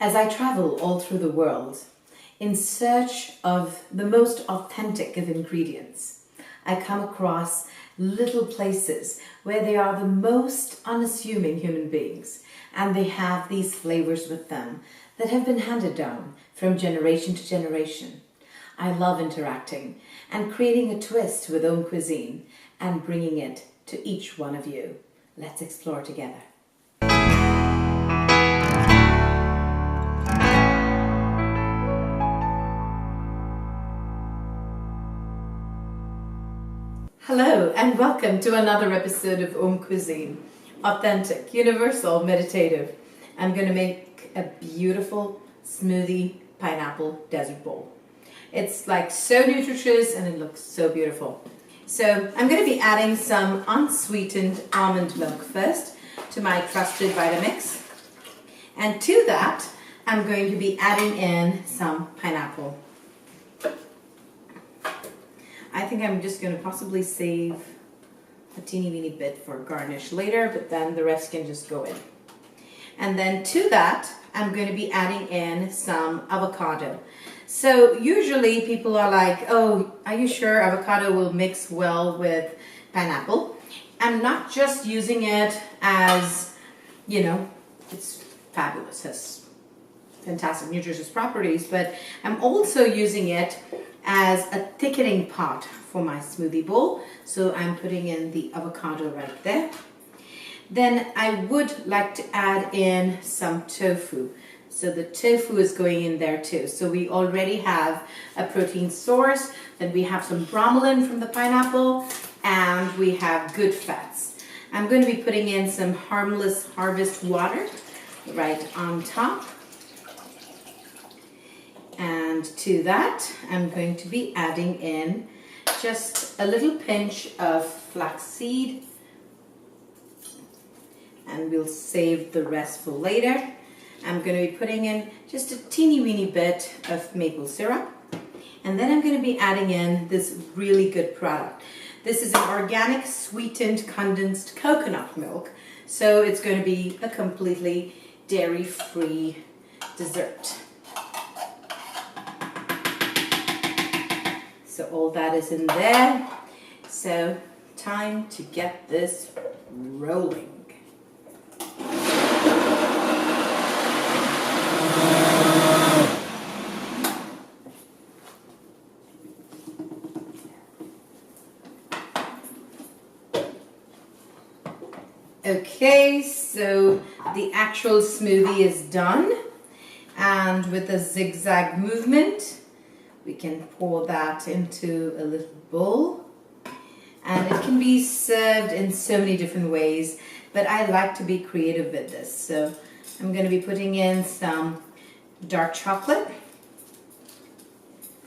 As I travel all through the world in search of the most authentic of ingredients, I come across little places where they are the most unassuming human beings, and they have these flavors with them that have been handed down from generation to generation. I love interacting and creating a twist with AUMcuisine and bringing it to each one of you. Let's explore together. Hello and welcome to another episode of AUMcuisine. Authentic, universal, meditative. I'm going to make a beautiful smoothie pineapple desert bowl. It's like so nutritious and it looks so beautiful. So I'm going to be adding some unsweetened almond milk first to my trusted Vitamix. And to that, I'm going to be adding in some pineapple. I think I'm just going to possibly save a teeny weeny bit for garnish later, but then the rest can just go in. And then to that, I'm going to be adding in some avocado. So usually people are like, oh, are you sure avocado will mix well with pineapple? I'm not just using it as, it's fabulous, has fantastic nutritious properties, but I'm also using it as a thickening pot for my smoothie bowl. So I'm putting in the avocado right there. Then I would like to add in some tofu. So the tofu is going in there too. So we already have a protein source, then we have some bromelain from the pineapple, and we have good fats. I'm going to be putting in some Harmless Harvest water right on top. And to that, I'm going to be adding in just a little pinch of flaxseed. And we'll save the rest for later. I'm going to be putting in just a teeny weeny bit of maple syrup. And then I'm going to be adding in this really good product. This is an organic sweetened condensed coconut milk. So it's going to be a completely dairy-free dessert. So all that is in there. So time to get this rolling. Okay, so the actual smoothie is done, and with a zigzag movement we can pour that into a little bowl, and it can be served in so many different ways, but I like to be creative with this. So I'm going to be putting in some dark chocolate.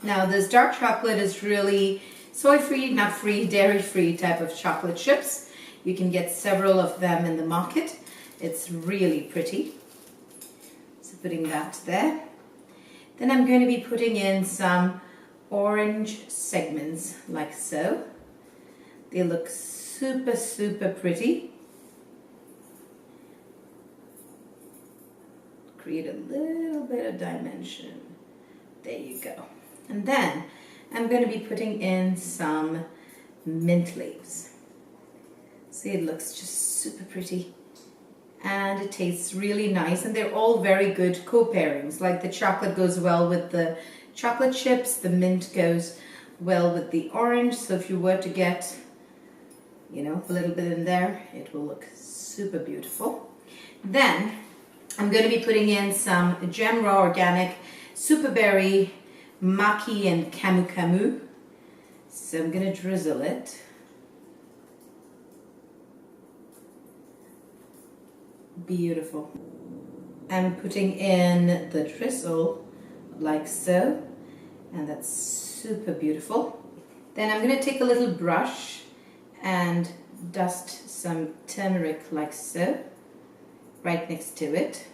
Now this dark chocolate is really soy-free, nut-free, dairy-free type of chocolate chips. You can get several of them in the market. It's really pretty. So putting that there. Then I'm going to be putting in some orange segments like so. They look super, super pretty. Create a little bit of dimension. There you go. And then I'm going to be putting in some mint leaves. See, it looks just super pretty. And it tastes really nice, and they're all very good co-pairings. Like the chocolate goes well with the chocolate chips, the mint goes well with the orange. So if you were to get, a little bit in there, it will look super beautiful. Then I'm going to be putting in some Gem Raw Organic Superberry, Macqui and camu. So I'm going to drizzle it. Beautiful. I'm putting in the drizzle like so, and that's super beautiful. Then I'm going to take a little brush and dust some turmeric like so right next to it.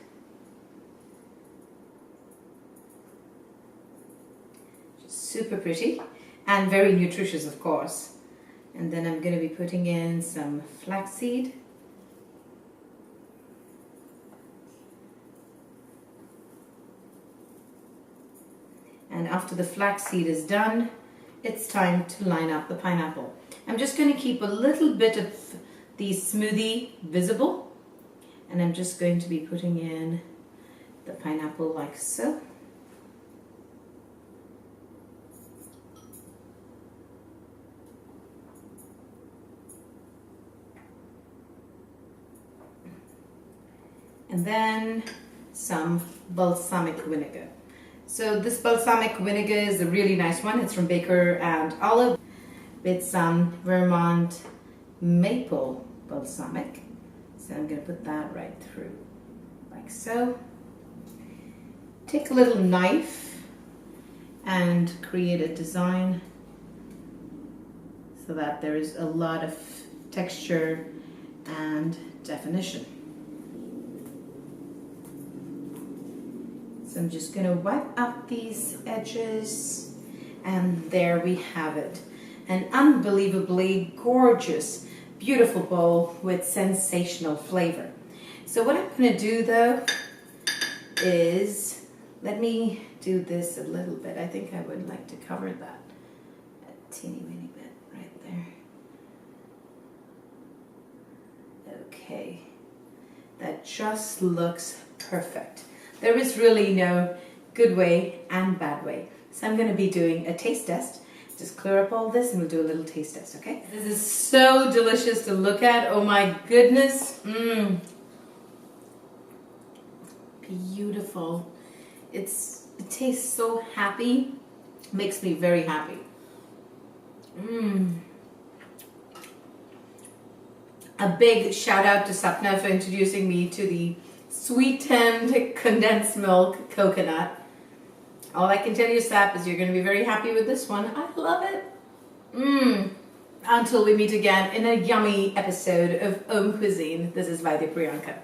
Super pretty and very nutritious, of course. And then I'm going to be putting in some flaxseed. And after the flaxseed is done, it's time to line up the pineapple. I'm just going to keep a little bit of the smoothie visible, and I'm just going to be putting in the pineapple like so. And then some balsamic vinegar. So this balsamic vinegar is a really nice one. It's from Baker and Olive with some Vermont maple balsamic. So I'm going to put that right through like so. Take a little knife and create a design so that there is a lot of texture and definition. So I'm just going to wipe out these edges, and there we have it. An unbelievably gorgeous, beautiful bowl with sensational flavor. So what I'm going to do though is, let me do this a little bit. I think I would like to cover that a teeny weeny bit right there. Okay, that just looks perfect. There is really no good way and bad way. So I'm going to be doing a taste test. Just clear up all this and we'll do a little taste test, okay? This is so delicious to look at. Oh my goodness. Beautiful. It tastes so happy. Makes me very happy. A big shout out to Sapna for introducing me to the sweetened condensed milk coconut. All I can tell you, Sap, is you're going to be very happy with this one. I love it. Until we meet again in a yummy episode of AUMcuisine, this is Vaidya Priyanka.